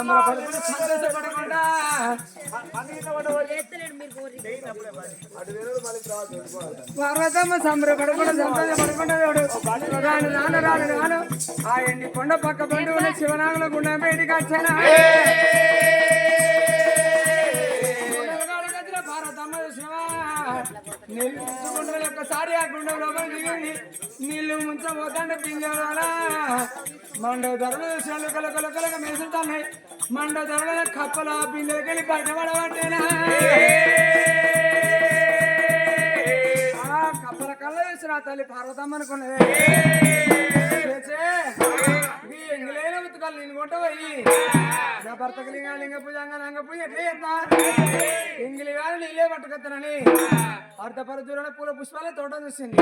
సంబరపడుకుంటూ సంతోషపడకుండా పార్వతమ్మ సంబరపడకుండా సంతోషపడకుండా రాను రాను రాను రాను ఆ ఎండి కొండ పక్క బండి శివనాగుల గుండె బయటికి వచ్చానా భారతమ్మ శివ నీళ్ళు ఒక్కసారి ఆ గుండె లోపల దిగింది నీళ్లు ముంచబోతాంటే పింజాల మండ ధరలు చూసినాలు కలకలకలక మెసులుతున్నాయి మండ ధరల కప్పల పింజలకెళ్ళి బయటపడబట్టేనా కప్పల కళ్ళ చూసిన తల్లి పార్వతమ్మ అనుకున్నది ఎంగిలేన ఉతుకాలి నేను కొంట పోయి నా భర్తకు లింగ పూజ అంగ పూజ ఎట్లా చేస్తా ఎంగిలి కానీ నీళ్ళే పట్టుకొస్తానని అర్ధపరచూరణ పూల పుష్పాల తోట చూసింది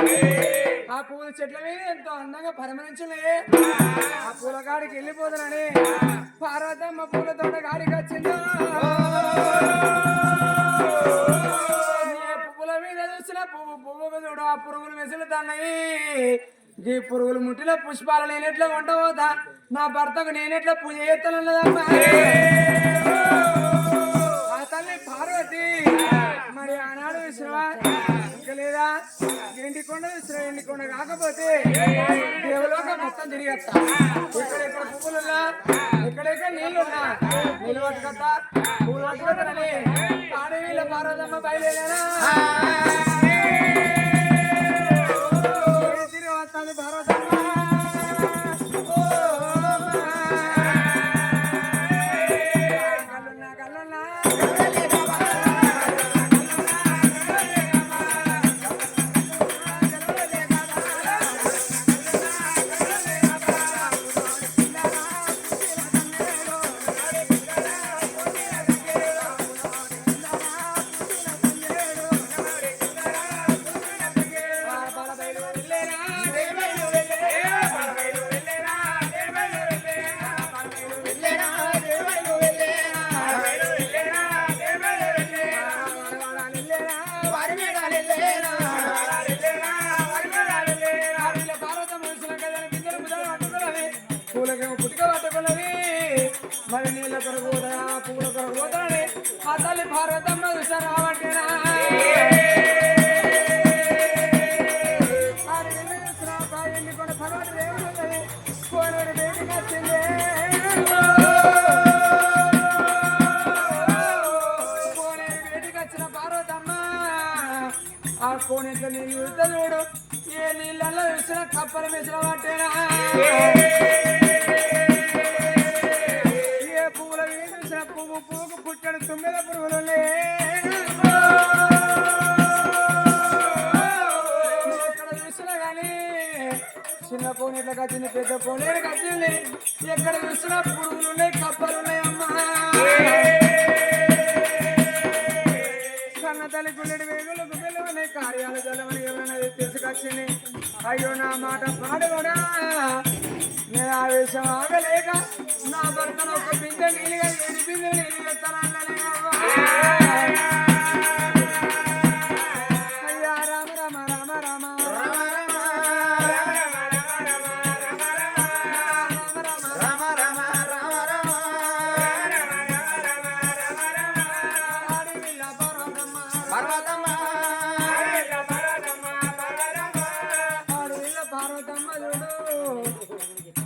ఆ పూల చెట్ల మీద ఎంతో అందంగా పరిమళించున్నాయి ఆ పూల గాడికి వెళ్ళిపోతానని పార్వతమ్మ పూల తోట గాడికి వచ్చిందో పువ్వుల మీద చూసిన పువ్వు చూడు ఆ పురుగులు మెసులుతాన్నాయి ఈ పురుగులు ముట్టిలో పుష్పాలు నేనెట్లా వంట పోతా నా భర్తకు నేనెట్లా పూజ చేస్తానన్నదమ్మా ఆ తల్లి పార్వతి మరి ఆనాడు విశ్రమా ఇంకా లేదా ఎండికొండ విశ్రమ ఎండికొండ కాకపోతే దేవులోక మొత్తం తిరిగత్తా ఎక్కడెక్కడ పువ్వులున్నా ఎక్కడెక్కడ నీళ్ళున్నా నీళ్ళు పట్టుకొస్తా పువ్వులు పట్టుకొస్తానని ఆడవీళ్ళ పార్వతమ్మ బయలుదేరా మరి నీళ్ళ కొరకు పోతా పూల కొరకు పోతానే ఆ తల్లి భారతమ్మ చూసారు రావట్టేనా ఎన్నికొండ పర్వతం ఏముంటుంది కోనేరు బయటికి వచ్చింది కోనేరు బయటికి వచ్చిన పార్వతమ్మ ఆ కోనేట్లో నీళ్ళు చూస్తే చూడు ఏ నీళ్ళల్లో చూసిన కప్పలు మిసిన పట్టేనా పువ్వు పువ్వుకు పుట్టడు తొమ్మిద పురుగులు ఎక్కడ చూసినా కానీ చిన్న కోనేట్లకు వచ్చింది పెద్ద కోనేరుకి వచ్చింది ఎక్కడ చూసినా పురుగులు ఉన్నాయి కప్పలు ఉన్నాయి అమ్మా కన్న తల్లి గుండెడి వేగులు గుడ్డలు ఉన్నాయి కార్యాలు జలమని ఏమైనా తీసుకొచ్చింది అయ్యో నా మాట పాడవడా నేను ఆవేశం ఆగలేక నా భర్తను ఒక బిందె నీళ్ళుగా 7 బిందెలు నీళ్ళు పెడతానన్ననే అయ్యా రామ రామ రామ రామ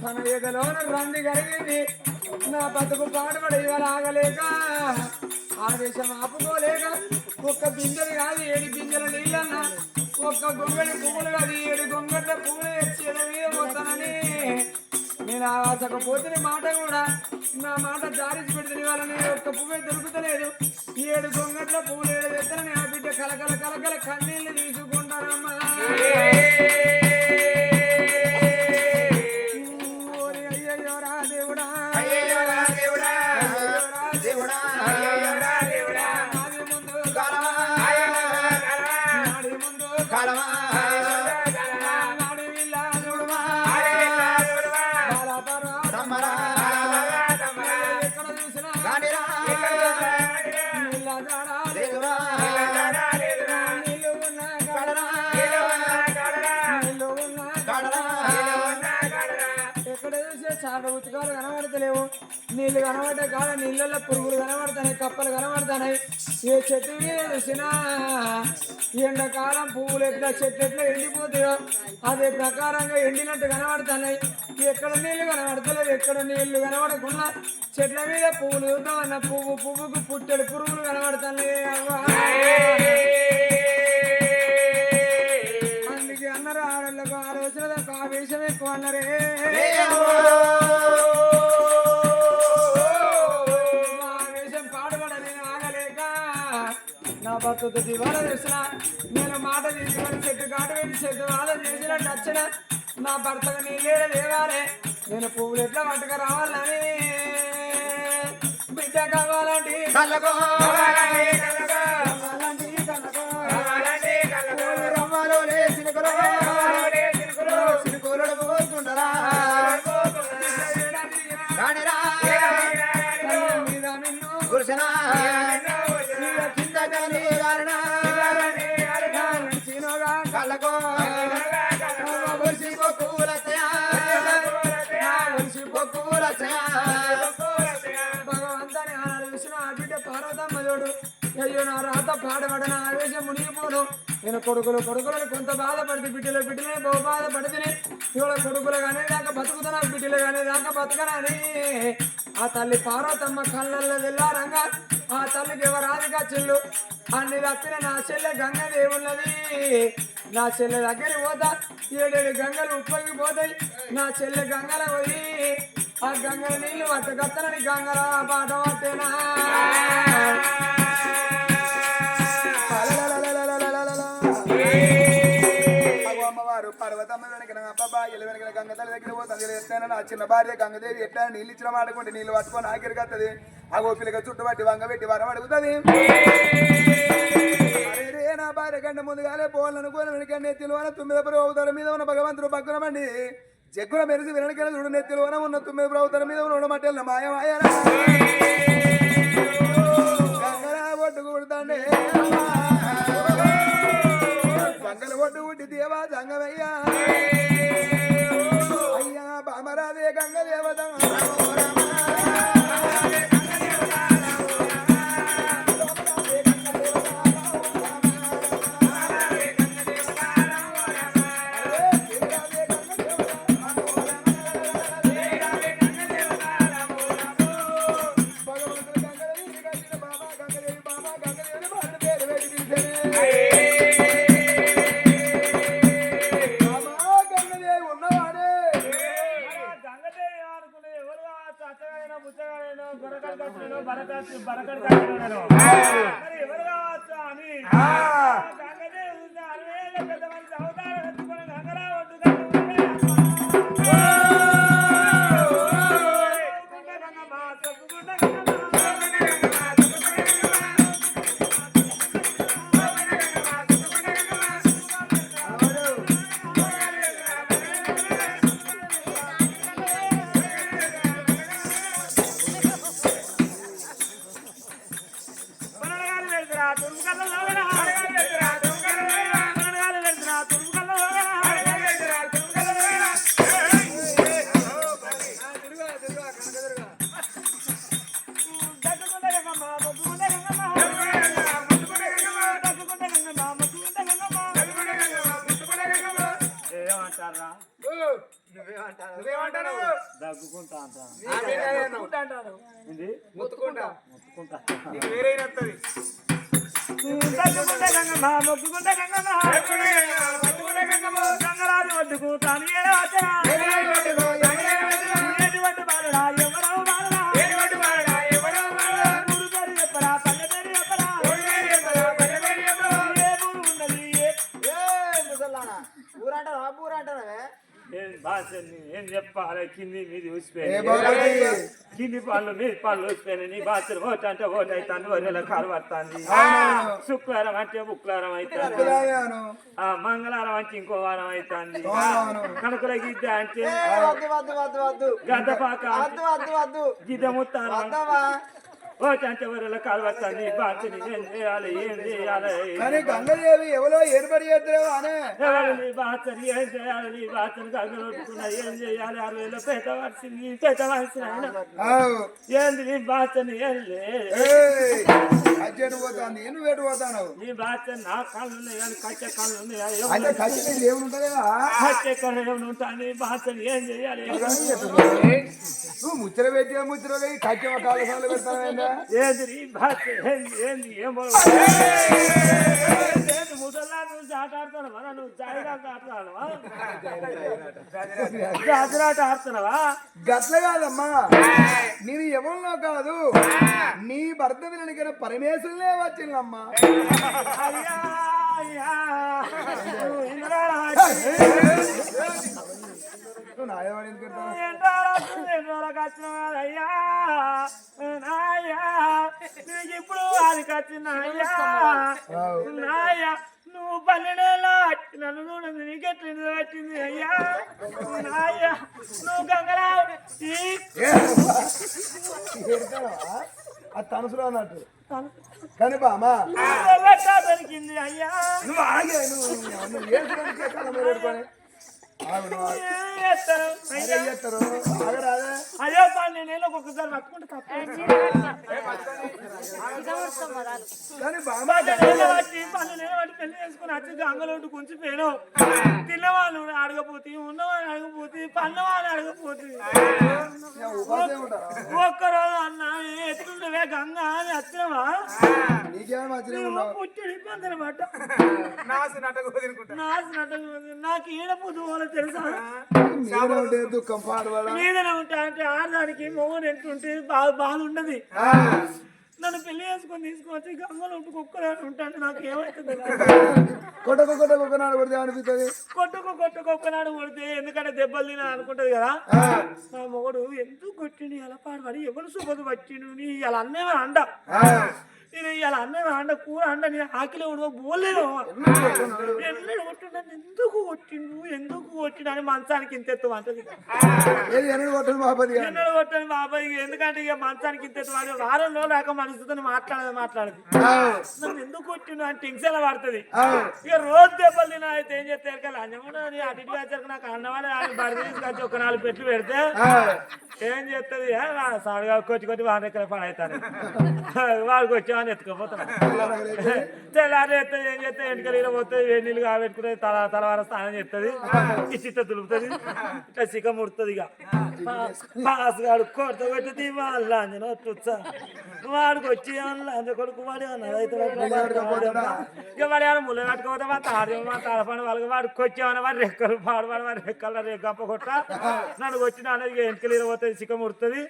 తన ఎదలోన రంది కలిగింది నా బతుకు పాటుపడి ఇవాళ ఆగలేక ఆవేశం ఆపుకోలేక ఒక్క బిందెలు కాదు 7 బిందెల నీళ్ళన్నా ఒక్క గొంగడి పువ్వులు కాదు 7 గొంగట్ల పువ్వులు ఎడ మీద పోతానని నేను ఆశకపోతే మాట కూడా నా మాట జారించి పెడితే వాళ్ళని ఒక్క పువ్వే దొరుకుతలేదు 7 గొంగట్ల పువ్వులు ఎడతానని ఆ బిడ్డ కలకల కలకల కన్నీళ్ళు తీసుకుంటానమ్మా సాగ ఉతుకాలు కనబడతలేవు. నీళ్లు కనబడ్డ కాడ నీళ్ళల్లో పురుగులు కనబడతాయి, కప్పలు కనబడతాయి. ఏ చెట్టు మీద చూసినా ఎండాకాలం పువ్వులు ఎట్లా చెట్టు ఎట్లా ఎండిపోతాయో అదే ప్రకారంగా ఎండినట్టు కనబడుతున్నాయి. ఎక్కడ నీళ్లు కనబడతలేదు, ఎక్కడ నీళ్లు కనబడకుండా చెట్ల మీద పువ్వులు చూద్దామన్న పువ్వుకు పుట్టెడు పురుగులు కనబడుతున్నాయి. అందుకే అన్నారు ఆడళ్ళకు ఆలోచనలకు ఆవేశం ఎక్కువ అన్నారే. ఆవేశం పాడుపడని ఆగలేక నా భర్తతో దివాళ చేసిన నేను మాట తీసుకొని చెట్టు కాటు పెట్టి చెట్టు వాదం చేసినట్టు వచ్చిన నా భర్తకు నీళ్ళే లేవాలి. నేను పువ్వులు ఎట్లా పట్టుక రావాలని బిడ్డ కావాలంటే రమ్మలో సినుకులు పోతుండరా కింద కళ్ళకో భగవంతాన్ని ఆనాడు విష్ణు ఆ బిడ్డ పార్వతమ్మ చూడు. అయ్యో నా రాత పాడబడిన ఆవేశం మునిగిపోను. నేను కొడుకులను కొంత బాధపడితే బిడ్డలే బహు బాధపడితే ఇవాళ కొడుకులు కానీ దాకా బతుకుతున్నా బిడ్డలు కానీ దాకా బతకనని ఆ తల్లి పార్వతమ్మ కళ్ళల్లో వెళ్ళారంగా ఆ తల్లికి ఎవరాదిగా చెల్లు అన్ని తప్పిన నా చెల్లె గంగదేవి ఉన్నది. నా చెల్లె దగ్గరికి పోతా 7 గంగలు ఉప్పొంగిపోతాయి. నా చెల్లె గంగల పోయి ఆ గంగల నీళ్లు పట్టగత్తనని గంగల పాట పట్టేనా. అమ్మవారు పర్వతమ్మ వెనక అబ్బాబా వెనక గంగ తల్లి దగ్గర పోతుంది. ఎట్లయినా నా చిన్న భార్య గంగదేవి ఎట్లా నీళ్ళు ఇచ్చిన మాడుకుంటే నీళ్ళు పట్టుకొని ఆఖరికి వస్తుంది. ఆ గోపిలగా చుట్టుపట్టి వంగ పెట్టి వరం అడుగుతుంది. అరే నా భార్య కంటే ముందుగానే పోవాలనుకోని వెనక నెత్తిలోన 9 ప్రభుత్వాల మీద ఉన్న భగవంతుడు పక్కన మండి జగ్గున మెరిసి వెనక చూడు నెత్తిలోన ఉన్న 9 ప్రభుత్వాల మీద ఉన్న మట్టెల మాయమాయరా గంగరా ఒడ్డు కొడుతాండే గంగల ఒడ్డు ఉట్టి దేవా జంగమయ్యా అయ్యా బామరాదే గంగ దేవత గంగరాజు ఒడ్డుకు తాను ఏం చెప్పాలి కింది మీది ఊసిపోయి కింది పాలు మీది పాలు ఊసిపోయినాయి. నీ బాత్రూమ్ ఓటు అంటే ఓటు అవుతుంది, వదిలేల కాలు పడుతుంది. శుక్రవారం అంటే బుక్లారం అవుతుంది, ఆ మంగళవారం అంటే ఇంకో వారం అవుతుంది. కనుకల గిద్ద అంటే గద్దపాక గిద్ద ముత్తారం ఓ చంచవరల కాల్వచ్చింది బాచని ఏం చేయాలి ఏం చేయాలి కానీ గంగదేవి ఎవరో ఏర్పడి చేద్దరేమో అనే ఎవరిని బాచని ఏం చేయాలి నీ బాచని గంగలుట్టుకున్నా ఏం చేయాలి 60,000 పేట వచ్చింది పేట వచ్చిన ఏంది నీ బాచని ఏం అజ్జెటు పోతాను నేను వేటు పోతాను నీ బాచని నా కాళ్ళు ఉన్నాయి కానీ కట్టె కాళ్ళు ఉన్నాయి అంటే ఖచ్చితంగా దేవుడు ఉంటుందా కట్టె కాళ్ళు ఏమైనా ఉంటాను నీ బాచని ఏం చేయాలి నువ్వు ముచ్చట పెట్టిగా ముచ్చట కట్టె కాళ్ళ సార్లు పెడతాను ఏంది నీ బాచ ఏంది ఏమో ముసల్లా నువ్వు ఆటాడుతున్నావా నువ్వు జాయిరాట ఆడుతున్నావా జాజరాట ఆడుతున్నావా గట్ల కాదమ్మా నేను ఎవరినో కాదు నీ భర్త విననికైనా పరమేశ్వరులే వచ్చిందమ్మా అయ్యా అయ్యా నువ్వు నాయవాడి ఎందుకు అయ్యా నాయ్యా నీకు ఇప్పుడు వారికి వచ్చిన అయ్యా నాయ్యా నువ్వు 12 నన్ను చూడండి నీకెట్లా వచ్చింది అయ్యా నాయ్యా నువ్వు గంగరావు అది తనసులో అన్నట్టు కానీ బామా దొరికింది అయ్యా నువ్వు ఆగే నువ్వు ఏ పెట్టుకొని అదే 12 నెలలకు ఒకసారి పట్టుకుంటే తప్ప కానీ బామా 12 నెలలు బట్టి పెళ్లి చేసుకుని వచ్చి గంగలోటు కొంచెం తిన్నవాళ్ళు అడగపోతే ఉన్నవాళ్ళు అడగపోతే పన్నవాళ్ళు అడగపోతే ఒక్కరోజు అన్న ఎట్లుండవే గంగ అని వచ్చినవా పుట్టిడి ఇబ్బంది పడ్డ నాసు నటకు నాకు ఈడపోతు వాళ్ళ తెలుసా దుఃఖం పాడవాడ మీదనే ఉంటా అంటే ఆడదానికి మొగడు ఎంటుంటే బాధ ఉండదు నన్ను పెళ్లి చేసుకొని తీసుకొచ్చి గంగలో ఒక్కడే ఉంటాను నాకు ఏమవుతుంది కొట్టకొక్కనాడు కొడితే అనిపిస్తుంది కొట్టుకొక్కనాడు కొడితే ఎందుకంటే దెబ్బలు తినా అనుకుంటది కదా నా మొగడు ఎందుకు కొట్టిండు ఎలా పాడబడి ఎవరు సుఖదు పట్టిండు నీ ఇలా అన్నేమో అండ నేను ఇలా అన్నేమో అండ కూర అండ నేను ఆకిలో ఉడవ పోలేను ఎన్నడు కొట్టిండు ఎందుకు కొట్టిండు అని మంచానికి ఇంత ఎత్తు అంటది ఎన్నడు కొట్టను బాబాయ్ ఎందుకంటే ఇక మంచానికి ఇంత ఎత్తు వారంలో రాక మనిషితో మాట్లాడదు నన్ను ఎందుకు కొట్టిండు అని టెన్షన్ పడుతుంది ఇక రోజు దెబ్బలు తిన అయితే ఏం చేస్తే లంచం అటు వచ్చాక నాకు అన్నవాడు బడి తీసుకొచ్చి ఒక 4 పెట్లు పెడితే ఏం చేస్తుంది సాడుగా కొట్టి వాడి ఎక్కడ పడవుతాను వాడికి వచ్చి ఎత్తుకోపోతాను తెల్లారి ఎత్తుంది ఏం చేస్తే ఎంటకలు పోతుంది వేడి నీళ్ళు కాబెట్టుకుంటుంది తలవార స్నానం చేస్తుంది ఇచ్చిట తులుపుతుంది ఇట్లా చిక్క ముడుతుంది ఇక పాసుగాడు కొడత కొట్టి వాళ్ళ తుచ్చా వాడికి వచ్చి లంచ కొడుకు వాడి అన్నది అయితే ఇక వాడి ఏమైనా ముళ్ళ కట్టుకోపోతే మా తాడపండి వాళ్ళకి వాడికి వచ్చేమన్నా వాడి రెక్కలు వాడి రెక్కల గంప కొట్ట నన్ను వచ్చిన అనేది ఎంటకలు పోతుంది చిక్క ముడుతుంది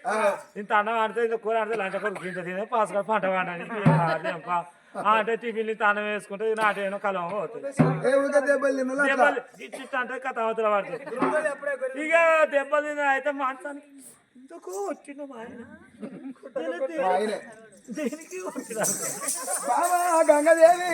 ఇంత అన్నం ఆడుతుంది ఇంత కూర ఆడితే లంచ కొడుకు తింటుంది పాసుగాడు పంట పండని అంటే టిఫిన్ తానం వేసుకుంటే నాటేనో కలం పోతుంది ఇచ్చి అంటే కథ అవతల పడుతుంది ఇక దెబ్బలు తిన అయితే మాట్లానికి ఎందుకు వచ్చిన మా ఆయన దేనికి వచ్చిన గంగదేవి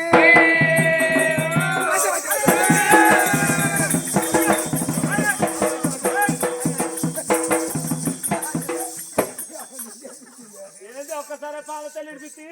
ఒక్కసారి పాల తల్లి పిచ్చి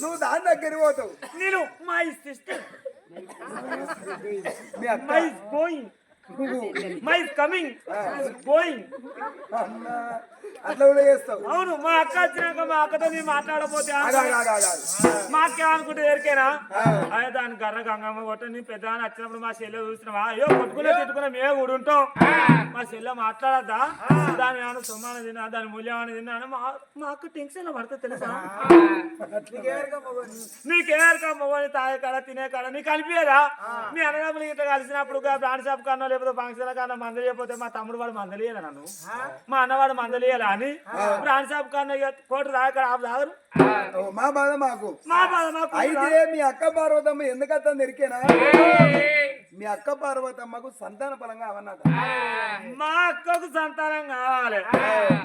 నువ్వు దాని దగ్గర పోతావు నేను my sister my going my coming going అట్లా కూడా చేస్తావు అవును మా అక్క వచ్చినాక మా అక్కతో మేము మాట్లాడపోతే మాకేమనుకుంటే ఎరికేనా అదే దాని గర్ర గంగమ్మ కొట్ట నీ పెద్ద వచ్చినప్పుడు మా చెల్లె చూసినావా అయ్యో కొట్టుకునే తిట్టుకునే మేము కూడా ఉంటాం మా చెల్లె మాట్లాడద్దా దాని ఏమైనా సొమ్మాన తిన్నా దాని మూల్యమైన తిన్నా అని మా అక్క టెన్షన్ పడుతుంది తెలుసా నీకేరక మొగని తాగే కాడ తినే కాడ నీకు అనిపించదా మీ అన్నదమ్ములు ఇట్లా కలిసినప్పుడు బ్రాండ్ షాప్ కన్నా లేకపోతే ఫంక్షన్ కన్నా మందలియకపోతే మా తమ్ముడు వాడు మందలియాలి నన్ను మా అన్నవాడు మందలియాలా అని బ్రాండ్ షాప్ కన్నా కోటి దాకా దాగరు మా బాధ మాకు మా బాధ మాకు అయితే మీ అక్క పార్వతమ్మ ఎందుకంతా నెరికేనా మీ అక్క పార్వతమ్మకు సంతాన ఫలంగా అవన్నట మా అక్కకు సంతానం కావాలి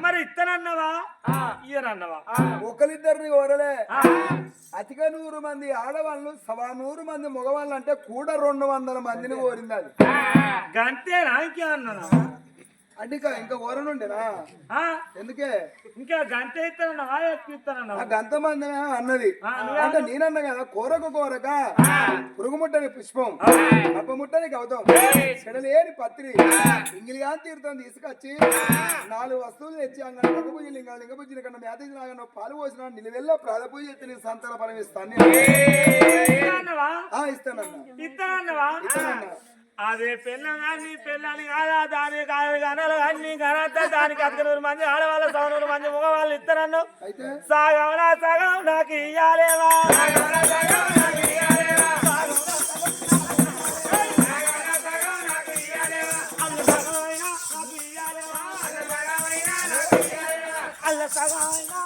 మరి ఇత్తనన్నవా ఇయ్యనన్నవా ఒకరిద్దరిని కోరలే అతిగా 100 మంది ఆడవాళ్ళు 100 మంది మగవాళ్ళు అంటే కూడా 200 మందిని కోరింది అది గంతేనా ఇంకేమన్నా అంటే ఇంకా కోరనుండేనా ఎందుకే ఇంకా గంట ఇస్తానన్నా ఇస్తానన్నా గంత మంది అన్నది అంటే నేనన్నా కదా కోరక పురుగు ముట్టని పుష్పం అప్ప ముట్టని గౌతం చెడలేని పత్రి ఇంగిలిగా తీర్థం తీసుకొచ్చి 4 వస్తువులు తెచ్చి అంగ పూజ లింగ పూజ కన్నా మేత నాగన్న పాలు పోసిన నిలువెల్లో ప్రాధ పూజ ఎత్తి నీ సంతాన ఫలం ఇస్తాను ఇస్తానన్నవా అదే పెళ్ళని కాదా దాని కాదు కనాలి కానీ కనద్దా దానికి 100 మంది ఆడవాళ్ళు 100 మంది మగవాళ్ళు ఇస్తారన్ను సగం నాకు ఇయ్యాలేవా అల్ల సగమైనా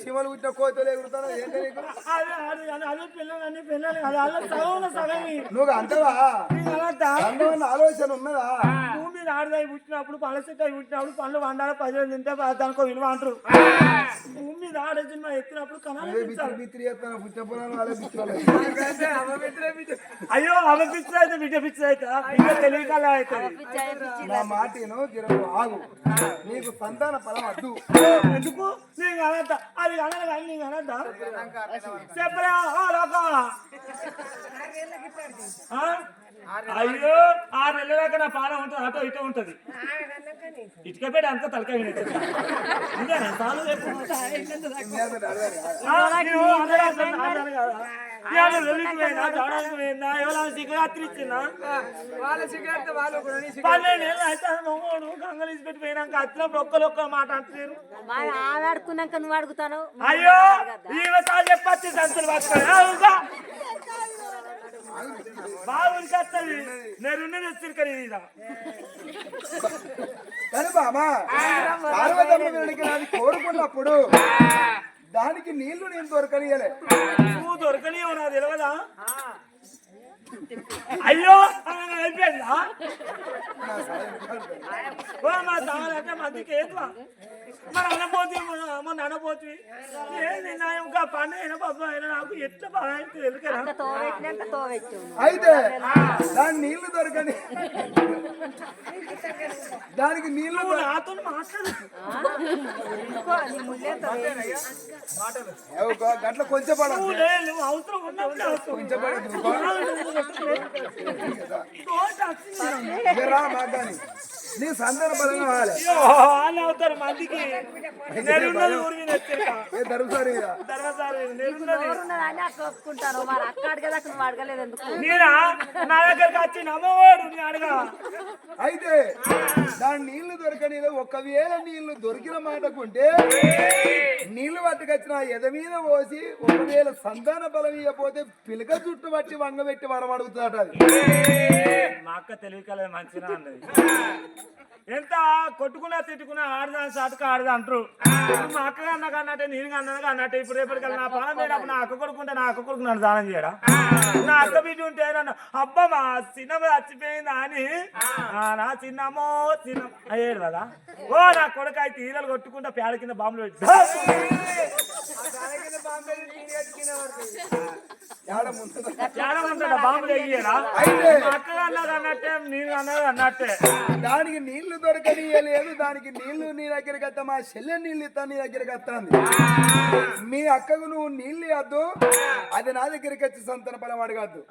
శివలు పుట్టిన కోతలు ఎగురుతాను నువ్వు అంతవా ఆలోచన ఉన్నదా భూమి ఆడదాయి పుట్టినప్పుడు పలసెట్ అయి పుట్టినప్పుడు పండ్లు వండాలి ప్రజలు తింటే దానికో విలువ అంటారు భూమి మీద ఆడేసి ఎత్తినప్పుడు అయ్యో అవ పిచ్చి అయితే బిడ్డ పిచ్చి అయితే తెలియకల అవుతుంది నా మాటను ఆగు నీకు సంతాన ఫలం వద్దు ఎందుకు నీకు అనద్దా అది అనదు కానీ నీకు అనద్దా చెప్పరా అయ్యో 6 నెలల దాకా నా పానం ఉంటుంది అటో ఇటో ఉంటది ఇటుకపేట అంతా తలకాయ శిఖరాత్రి ఇచ్చిందా వాళ్ళ సిగరెట్ వాళ్ళు 12 నెలలు అయితే మమ్మోడు గంగలీసి పెట్టి పోయినాక వచ్చినప్పుడు ఒక్క మాట అంటారు ఆడుకున్నాక నువ్వు అడుగుతాను అయ్యో ఈసారి చెప్పచ్చు సంచులు పట్టుకోగా బాగా ఉరికొస్తుంది నేను వచ్చి కానీ బామా పార్వతమ్మ వీడికి నాది కోరుకున్నప్పుడు దానికి నీళ్లు నేను దొరకనియలే నువ్వు దొరకనియవు నాకు తెలియదా అయ్యో అయిపోయిందా మా తాగాలంటే మందికి ఏదో మరి అనపోతే మొన్న అనపోతే ఏంది నా ఇంకా పని అయినా పప్పు అయినా నాకు ఎట్లా బాగా తెలుకరా అయితే దాని నీళ్లు దొరకని దానికి నీళ్లు నాతో మాట్లాడు గట్ల కొంచెం పడదు అవసరం ఉన్నప్పుడు కొంచెం పడదు నీ సంతాన బలంగా కావాలి అవుతారు మందికి ఒప్పుకుంటాను మరి అక్క అడగదాక నువ్వు అడగలేదు ఎందుకు నేనా నా దగ్గరకు వచ్చి నమ్మవాడు నీ అడగా అయితే దాని నీళ్లు దొరకని ఒకవేళ నీళ్లు దొరికిన మాటకుంటే నీళ్లు పట్టుకొచ్చిన ఎద మీద పోసి ఒకవేళ సంతాన బలం ఇవ్వకపోతే పిలక చుట్టు పట్టి వంగబెట్టి వరం అడుగుతాడు అది మా అక్క తెలియకలేదు మంచిగా అన్నది ఎంత కొట్టుకున్నా తిట్టుకున్నా ఆడదా సాటుగా ఆడదా అంటారు మా అక్క అన్నగా అన్నట్టే నేను అన్నగా అన్నట్టు ఇప్పుడు రేపటికల్లా నా పాలన చేయడం నా అక్క కొడుకుంటే నా అక్క కొడుకు నన్ను దానం చేయడా నా అక్క బిడ్డ ఉంటే నన్ను అబ్బా మా చిన్నమ్మ చచ్చిపోయిందా అని నా చిన్నమ్మో చిన్న అయ్యేది కదా ఓ నా కొడుకు అయితే ఈరలు కొట్టుకుంటా పేడ కింద బాంబులు పెట్టి బాంబులు ఎయ్యడా అక్క అన్నది అన్నట్టే నేను అన్నది అన్నట్టే దానికి నీళ్లు దొరకనియలేదు దానికి నీళ్లు నీ దగ్గరికి వస్తా మా చెల్లె నీళ్ళు ఇస్తా నీ దగ్గరికి వస్తాంది మీ అక్కకు నువ్వు నీళ్లు ఇవ్వద్దు అది నా దగ్గరికి వచ్చి సంతాన ఫలం అడగద్దు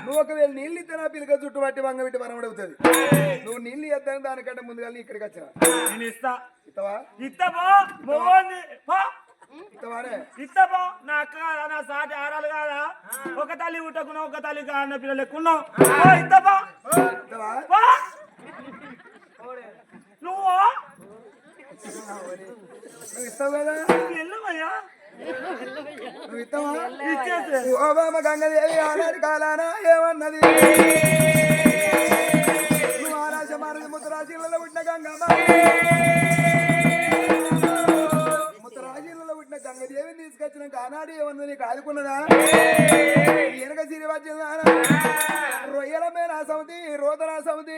నువ్వు ఒకవేళ నీళ్ళు ఇస్తే నా పిల్లక చుట్టు పట్టి వంగ పెట్టి వరం అడుగుతుంది నువ్వు నీళ్లు ఇద్దాని దానికంటే ముందుగా ఇక్కడికి వచ్చిన నేను ఇస్తా ఇస్తావా ఇస్తావా ఇస్తావా నా అక్క కాదా నా సాటి ఆరాలు కాదా ఒక తల్లి ఉట్టకున్నా ఒక తల్లి కాన్న పిల్లలు ఎక్కున్నావు ఇస్తావా నువ్వు ఇస్తావు కదా గంగదేవి ఆనాటి కాలాన ఏమన్నది నువ్వు ఆరాశ మారది ముత్తరాశీలలో పుట్టిన గంగమ్మ ముత్తరాశీలలో పుట్టిన గంగదేవిని తీసుకొచ్చినాక ఆనాడు ఏమన్నది నీకు ఆదుకున్నదా వెనక సిరి వచ్చిందా రొయ్యల మీద సమితి రోదన సమితి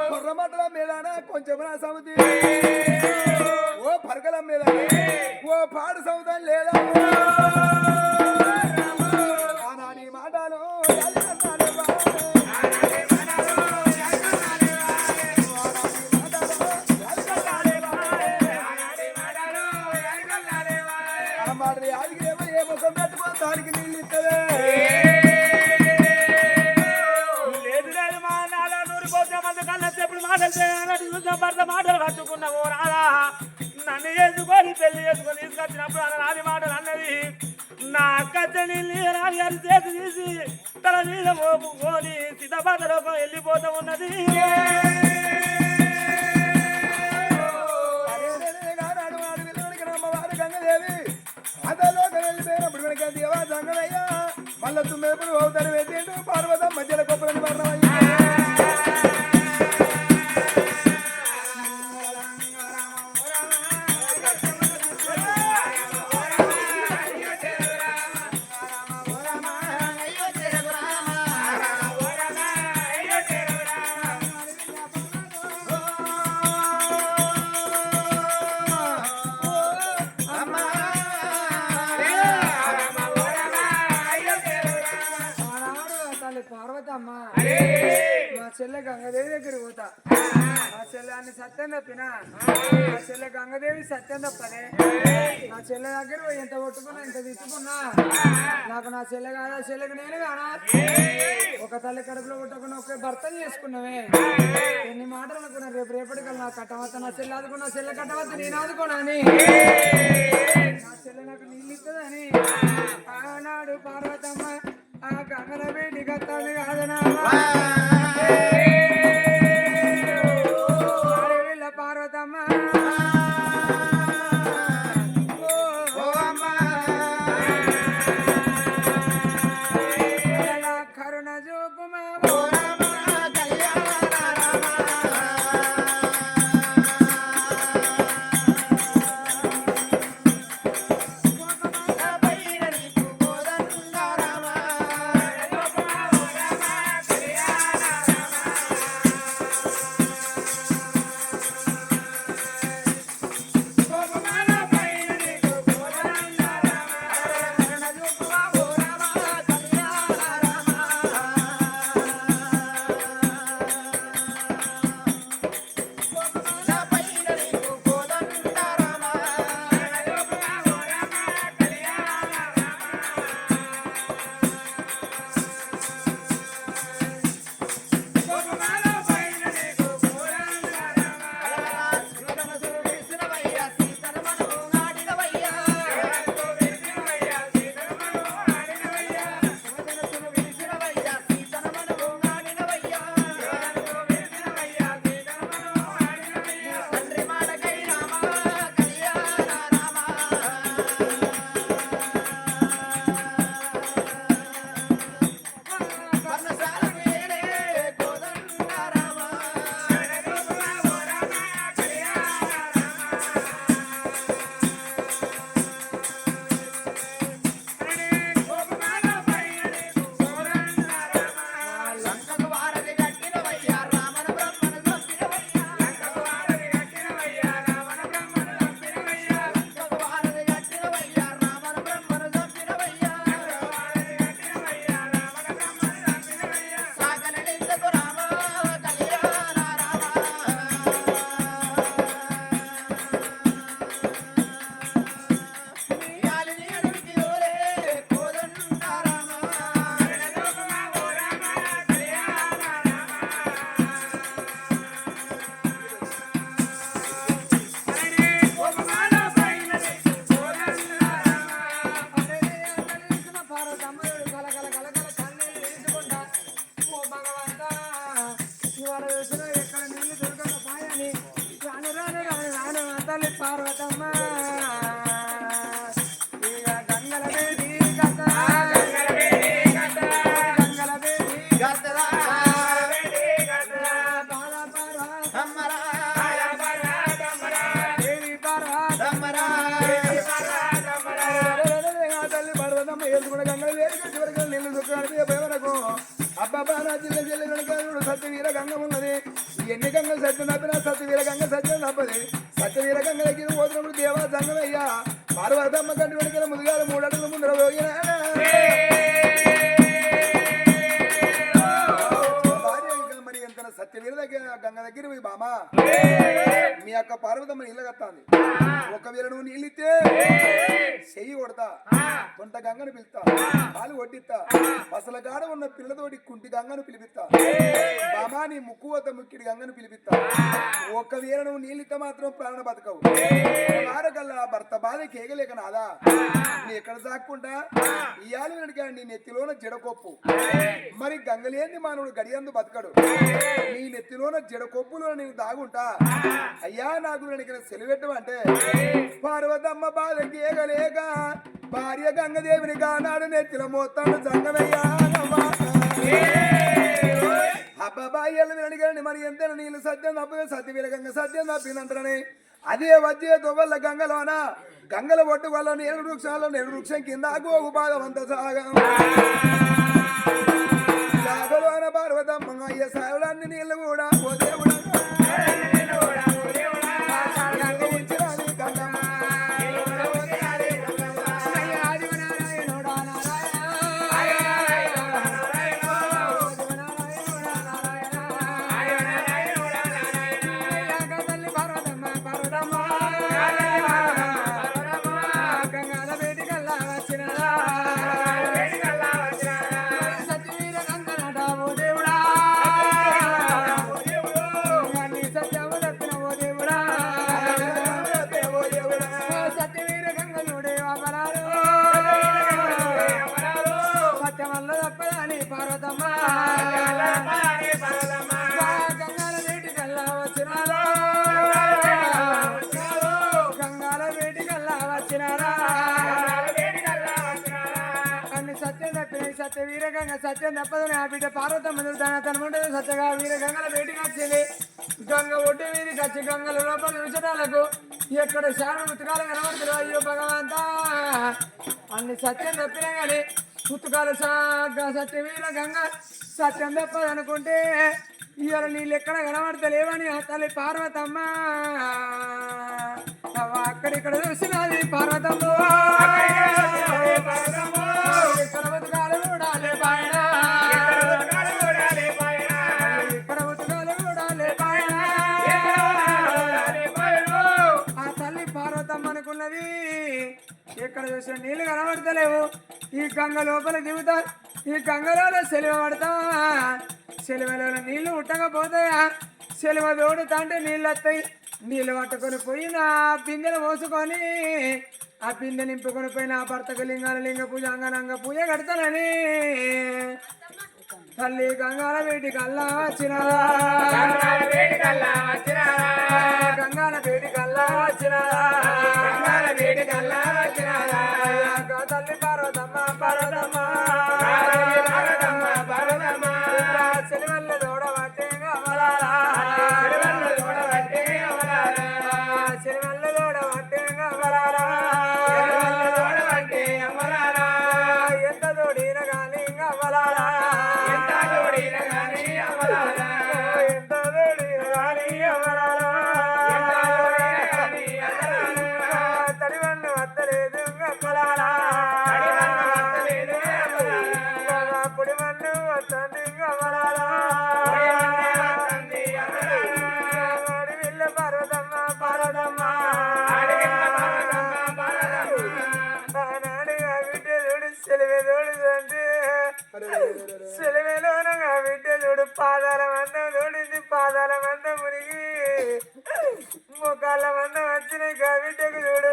కొర్రమట్టల మీద కొంచెం సమితి ఓ పరకల మీద ఓ పాడు సముద్రం లేదా ఆనాని మాటలు ఏ ముఖం పెట్టుకో దానికి నీళ్ళు ఇస్తుంది మాటలు కట్టుకున్న ఓ రాదా నన్ను చేసుకొని పెళ్లి చేసుకొని తీసుకొచ్చినప్పుడు అలా రాని మాటలు అన్నది నా అక్క నీళ్ళు గారి చేతి తీసి తన మీద మోపుకొని సీతాపాతలోకం వెళ్ళిపోతూ ఉన్నది గంగదేవి అదలోకి వెళ్ళిపోయినప్పుడు వెనక దేవా సంగమయ్యా మళ్ళీ తుమ్మేపుడు అవుతారు వేసేటు పార్వతం మధ్యలో గొప్పలని వర్ణమయ్యా పార్వతమ్మ మా చెల్లె గంగదేవి దగ్గరికి పోతా మా చెల్లె అన్ని సత్యం తప్పినా మా చెల్లె గంగదేవి సత్యం తప్పదే నా చెల్లె దగ్గర పోయి ఎంత కొట్టుకున్నా ఎంత తిట్టుకున్నా నాకు నా చెల్లె కాదా చెల్లెకి నేను కానా ఒక తల్లి కడుపులో కొట్టుకున్నా ఒక భర్తను చేసుకున్నావే ఎన్ని మాటలు అనుకున్నా రేపటికల్ నా కట్టవద్ద నా చెల్లె ఆదుకున్నా చెల్లె కట్టవద్ద నేను ఆదుకోనా అని నా చెల్లె నాకు నీళ్ళు ఇస్తుందని ఆనాడు పార్వతమ్మ ఆ గంగల వేడి గత్తాలు కాదనా వీళ్ళ పార్వతమ్మ కరుణ చూపుమా పార్వతమ్మ ఇక గంగల వేడి కథ సత్యవీర గంగ ఉన్నది ఎన్ని గంగ సత్యం తప్పినా సత్యవీర గంగ సత్యం తప్పది సత్యవీర గంగ దగ్గర పోతున్నప్పుడు దేవా సంగమయ్యా పార్వతమ్మ కంటి వెనుకల ముందుగా 3 అడుగుల ముందర పోయినా సత్యవీర దగ్గర గంగ దగ్గర పోయి బామా మీ అక్క పార్వతమ్మ నీళ్ళ కత్తాంది ఒకవేళ నువ్వు నీళ్ళు ఇస్తే చెయ్యి కొడతా కొంత గంగను పిలుస్తా పాలు కొట్టిస్తా అసలు గాడ ఉన్న పిల్లతోటి కుంటి గంగను పిలిపిస్తా బామా నీ ముక్కు వద్ద ముక్కిడి గంగను పిలిపిస్తా ఒకవేళ నువ్వు నీళ్ళు ఇస్తే మాత్రం ప్రాణ బతకవు వారకల్లా భర్త బాధ కేగలేక నాదా నీ ఎక్కడ సాక్కుంటా ఇయాలి వెనక నీ నెత్తిలోన జడకొప్పు మరి గంగలేని మానవుడు గడియందు బతకడు నీ నెత్తిలోన జడకొప్పులో నేను దాగుంటా అయ్యా నాకు వెనక సెలవెట్టమంటే పార్వతమ్మ బాధ కేగలేక భార్య గంగదేవిని కానాడు నెత్తిలో మోతాడు సంగమయ్యా అబ్బాబాయ్యలు వెనకని మరి ఎంత నీళ్ళు సత్యం తప్పగా సత్యవీర గంగ సత్యం తప్పిందంటారని అదే వచ్చే తొవ్వల గంగలోన గంగల ఒట్టు వల్ల 7 వృక్షాలు 7 వృక్షం కింద గోగు పాదం అంత సాగం సాగలోన పార్వతమ్మ అయ్య సాగులన్నీ నీళ్ళు కూడా ఓ దేవుడా సత్యవీరగంగ సత్యం తప్పదని ఆ బిడ్డ పార్వతమ్మ తన ఉంటుంది సత్యగా వీరగంగల బయటికి వచ్చింది గంగ ఒడ్డు మీదకి వచ్చి గంగల లోపల నిమిషాలకు ఎక్కడ శానం ఉతుకాలు కనబడుతుంది అయ్యో భగవంతా అన్ని సత్యం తప్పినా కానీ ఉతుకాలు సత్యవీర గంగ సత్యం తప్పదనుకుంటే ఇవాళ నీళ్ళు ఎక్కడ కనబడతలేవని ఆ తల్లి పార్వతమ్మ అక్కడిక్కడ చూసినది పార్వతమ్మ ఇక్కడ ఉతకాలు కూడా లేపాయన ఇక్కడ ఉతకాలు కూడా లేపాయన ఆ తల్లి పార్వతమ్మ అనుకున్నది ఎక్కడ చూసిన నీళ్లు కనబడతలేవు ఈ గంగ లోపల దిగుతా ఈ గంగలో సెలవు పడతా సెలవులో నీళ్లు ఉట్టకపోతాయా సెలవు తోడుతాంటే నీళ్ళు వస్తాయి నీళ్ళు పట్టుకొని పోయిన బిందెలు పోసుకొని ఆ బిందె నింపుకొని పోయిన భర్తకు లింగ పూజ అంగనంగ పూజ కడతానని తల్లి గంగాల వేటికి అల్లా వచ్చినారా గంగాల వేటికి అల్లా వచ్చినారా తల్లి పార్వతమ్మ సెలవల్ల దూడబట్టే గమలారా ఎంత దూడిన గాని గమలారా తడివన్ను వద్దలేదు గమలారా పొడి మన్ను వద్దండి గమలారా అడివిల్ల పర్వతమ్మ నాడుగా బిడ్డ చూడు సెలవే చూడుదంటే సెలవేలోనగా బిడ్డ చూడు పాదాల మందం చూడింది పాదాల మందం మునిగి ముఖాల మందం వచ్చినాయి గా బిడ్డకు చూడు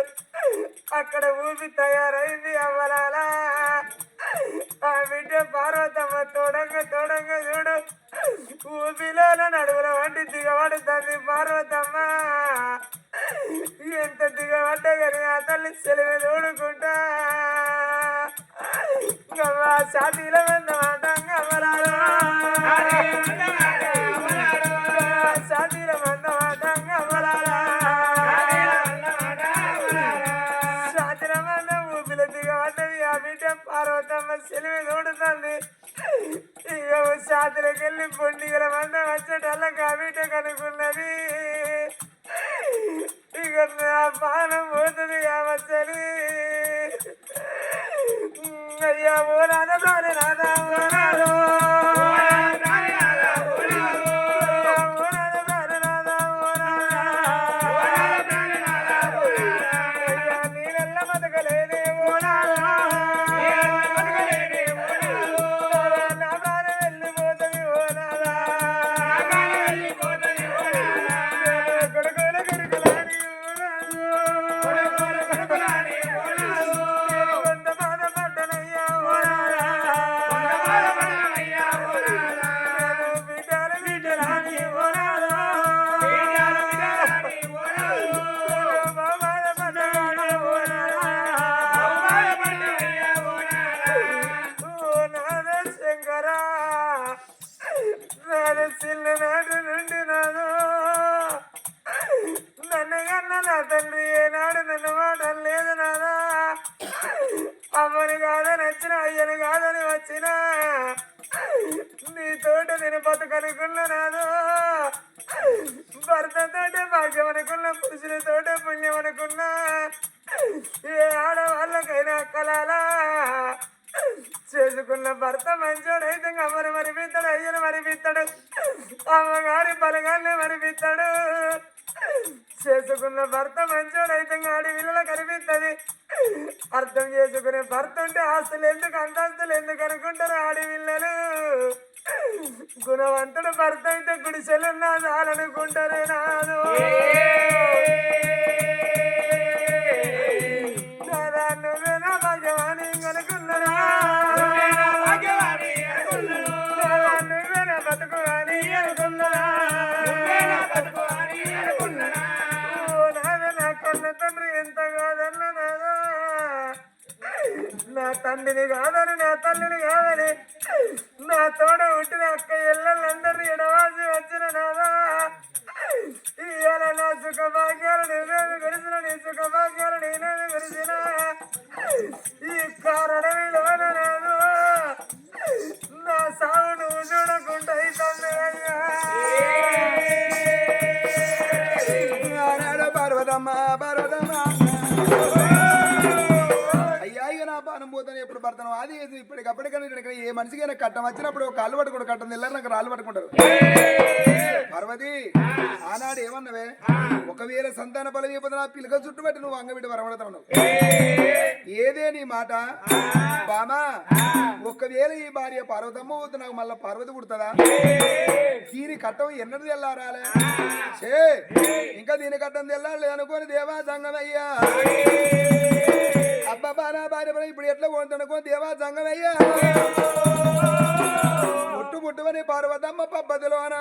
అక్కడ ఊపి తయారైంది అవ్వలాలా ఆ బిడ్డ పార్వతమ్మ తోడంగా చూడు ఊపిలో నడువుల వంటి దిగబడుతుంది పార్వతమ్మ ఎంత దిగబడ్డగాని ఆ తల్లి సెలవు చూడుకుంటా సాధీల మందమాట గమలాడు సాధీల మందమాట గమలాడా సాధీల మందం ఊపిల దిగబడ్డది ఆ బిడ్డ పార్వతమ్మ సెలవు చూడుతుంది ఇక సాధులకెళ్ళి పొండిగల మందం నాటి నుండి నాదు నన్ను కన్నా నా తండ్రి ఏనాడు నన్ను మాట లేదు నాదా అమ్మని కాదని వచ్చిన అయ్యను కాదని వచ్చిన నీ తోట నేను బతుకనుకున్నా నాదు భర్త తోటే భాగ్యం అనుకున్న పురుషుని తోటే పుణ్యం అనుకున్నా ఏ ఆడవాళ్ళకైనా కలాలా చేసుకున్న భర్త మంచోడైతే అమ్మని మరిపిస్తాడు అయ్యను మరిపిస్తాడు అమ్మగారి బలగాన్ని మరిపిస్తాడు చేసుకున్న భర్త మంచోడైతే ఆడి పిల్లలు కనిపిస్తుంది అర్థం చేసుకునే భర్త ఉంటే ఆస్తులు ఎందుకు అంతస్తులు ఎందుకు అనుకుంటారు ఆడి పిల్లలు గుణవంతుడు భర్త అయితే గుడిసెలున్నా చాలనుకుంటారే నాదు నువ్వేనా భగవాని అనుకున్నారా నువ్వేనా బతుకు అని అనుకున్నారా నాదే నా కన్న తండ్రి ఎంత కాదన్న నాదా నా తండ్రిని కాదని నా తల్లిని కాదని నా తోడ ఉంటిన అక్క ఎల్లలందరినీ ఎడవాసి వచ్చిన నాదా ఇవాళ నా సుఖ భాగ్యాలు నేనేమి గడిచిన నీ సుఖ భాగ్యాలు నేనేమి గడిచిన ఈ కారణమిలోన నాదు నా సాగు నువ్వు చూడకుండా అవుతుంది అయ్యా పార్వతమ్మ పార్వతమ్మ అయ్యా ఇక నా పానం పోతాను ఎప్పుడు పడతాను అది ఇప్పటికప్పటికైనా ఏ మనిషికైనా కట్టం వచ్చినప్పుడు కాళ్ళు పట్టుకుంటూ కట్టం తెల్లారు నాకు రాళ్ళు పట్టుకుంటారు పార్వతి ఆనాడు ఏమన్నవే ఒకవేళ సంతాన బలం ఇవ్వదు నా పిల్లక చుట్టుపెట్టి నువ్వు అంగబిడ్డ వరమడతావు ఏదే నీ మాట బామా ఒకవేళ ఈ భార్య పార్వతమ్మ పోతే నాకు మళ్ళా పార్వతి పుడుతుందా దీని కట్టం ఎన్నది తెల్లారాలే ఇంకా దీని కట్టం తెల్లాలి అనుకోని దేవా సంగమయ్యా అబ్బా బారా భార్య ఇప్పుడు ఎట్లా పోతానుకో దేవా సంగమయ్యా పుట్టుమని పార్వతమ్మ పబ్బతిలోన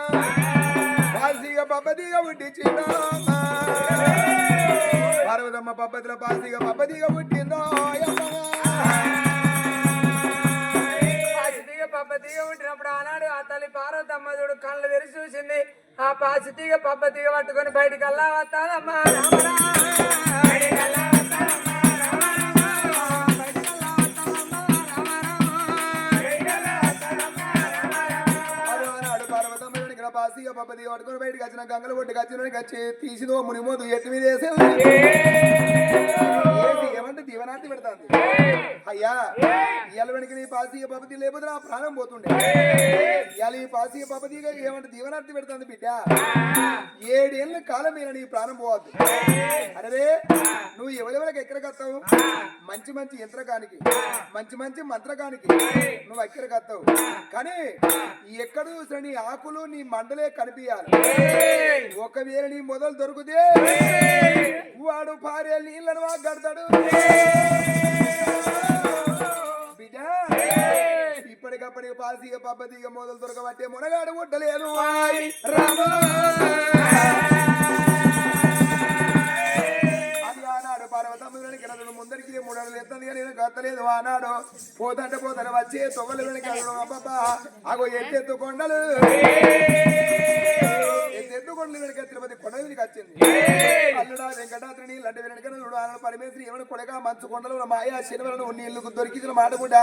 పాల్సీగా పబ్బతిగా పుట్టించిందో పార్వతమ్మ పబ్బతిలో పాల్సీగా పబ్బతిగా పుట్టిందో పబ్బతిగా పుట్టినప్పుడు ఆనాడు ఆ తల్లి పార్వతమ్మ చూడు కళ్ళు తెరిచి చూసింది ఆ పాసితీగ పబ్బతిగా పట్టుకొని బయటికి అల్లా వస్తాదమ్మా పాసిగా పబ్బతిగా పట్టుకొని బయటకు వచ్చిన గంగలు కొట్టుకు వచ్చిన తీసిదో మునిమోదు ఎట్టు మీద వేసే ఏమంటే దీవనార్థి పెడతాంది అయ్యా ఇవాళ వెనక నీ పాసిగా పబ్బతి లేకపోతే నా ప్రాణం పోతుండే ఇవాళ ఈ పాసిగా పబ్బతిగా ఏమంటే దీవనార్థి పెడతాంది బిడ్డ 7 ఏళ్ళ కాలం మీద నీ ప్రాణం పోవద్దు అరే నువ్వు ఎవరెవరికి ఎక్కడికత్తావు మంచి మంచి యంత్రకానికి మంచి మంచి మంత్రకానికి నువ్వు ఎక్కడికత్తావు కానీ ఎక్కడ చూసిన నీ ఆకులు నీ మండలే కనిపించాలి ఒకవేళ నీ మొదలు దొరికితే వాడు పారే నీళ్ళను వాగడతాడు బిడ్డ ఇప్పటికప్పటికి పాసిగా పబ్బతిగా మొదలు దొరకబట్టే మునగాడు ఉండలేదు ముందరికి 3 అడుగులు ఎత్తుంది కానీ నేను కత్తలేదు ఆనాడు పోతంటే పోతాను వచ్చే తొవ్వలు అబ్బా అగో ఎత్తెత్తు కొండలు వెనక తిరుపతి కొండలు నీకు వచ్చింది అల్లుడా వెంకటాద్రి నీళ్ళు అంటే వెనక చూడు ఆనాడు పరమేశ్వరి ఏమైనా కొడగా మంచు కొండలు మాయా శనివలను నీళ్లకు దొరికి మాట కూడా